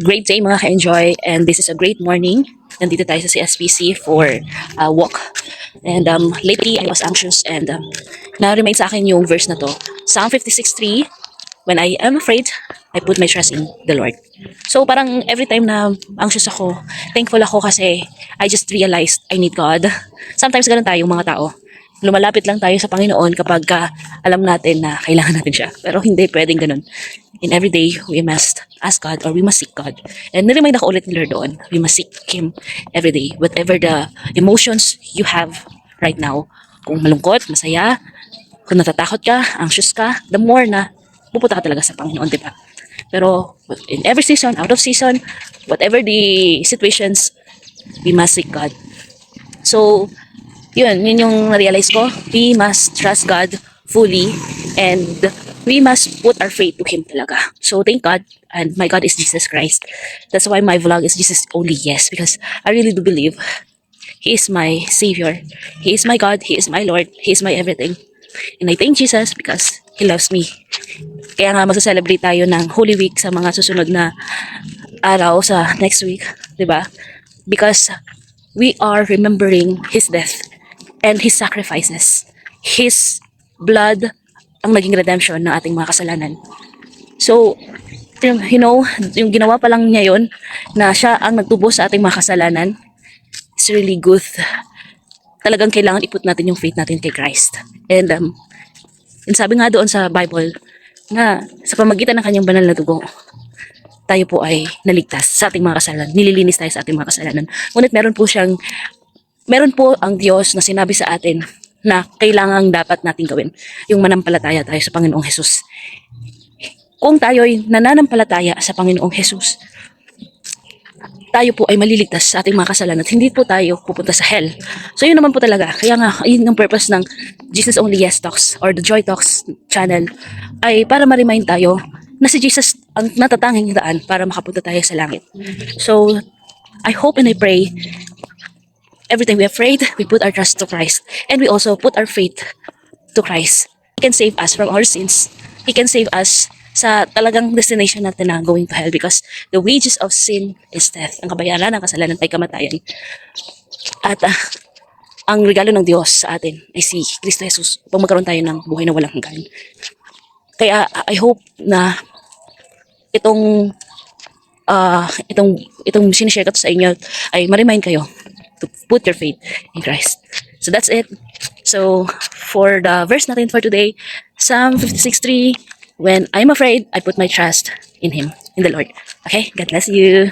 Great day mga ka-enjoy, and this is a great morning. Nandito tayo sa CSPC for a walk. And lately I was anxious and na-remind sa akin yung verse na to. Psalm 56:3, when I am afraid, I put my trust in the Lord. So parang every time na anxious ako, thankful ako kasi I just realized I need God. Sometimes ganun tayo mga tao. Lumalapit lang tayo sa Panginoon kapag alam natin na kailangan natin siya. Pero hindi pwedeng ganun. In every day, we must ask God or we must seek God. And niremind ako ulit ni Lord doon, we must seek Him every day. Whatever the emotions you have right now, kung malungkot, masaya, kung natatakot ka, anxious ka, the more na pupunta ka talaga sa Panginoon, di ba? Pero in every season, out of season, whatever the situations, we must seek God. So, yun yung na-realize ko. We must trust God fully and we must put our faith to Him talaga. So, thank God. And my God is Jesus Christ. That's why my vlog is Jesus Only Yes. Because I really do believe He is my Savior. He is my God. He is my Lord. He is my everything. And I thank Jesus because He loves me. Kaya nga magsa-celebrate tayo ng Holy Week sa mga susunod na araw sa next week. 'Di ba? Because we are remembering His death and His sacrifices. His blood ang naging redemption ng ating mga kasalanan. So, you know, yung ginawa pa lang niya yun, na siya ang nagtubos sa ating mga kasalanan, it's really good. Talagang kailangan iput natin yung faith natin kay Christ. And sabi nga doon sa Bible, na sa pamagitan ng kanyang banal na dugo, tayo po ay naligtas sa ating mga kasalanan. Nililinis tayo sa ating mga kasalanan. Ngunit meron po ang Diyos na sinabi sa atin na kailangang dapat natin gawin, yung manampalataya tayo sa Panginoong Hesus. Kung tayo'y nananampalataya sa Panginoong Hesus, tayo po ay maliligtas sa ating mga kasalanan at hindi po tayo pupunta sa hell. So yun naman po talaga. Kaya nga, yun yung purpose ng Jesus Only Yes Talks or the Joy Talks channel ay para ma-remind tayo na si Jesus ang natatanging daan para makapunta tayo sa langit. So, I hope and I pray every time we are afraid, we put our trust to Christ. And we also put our faith to Christ. He can save us from our sins. He can save us sa talagang destination natin na going to hell because the wages of sin is death. Ang kabayaran ng kasalanan ay kamatayan. At ang regalo ng Diyos sa atin ay si Kristo Jesus upang magkaroon tayo ng buhay na walang hanggan. Kaya I hope na itong sinishare ko sa inyo ay ma-remind kayo to put your faith in Christ. So that's it. So for the verse natin for today, Psalm 56:3, when I'm afraid, I put my trust in Him, in the Lord. Okay? God bless you.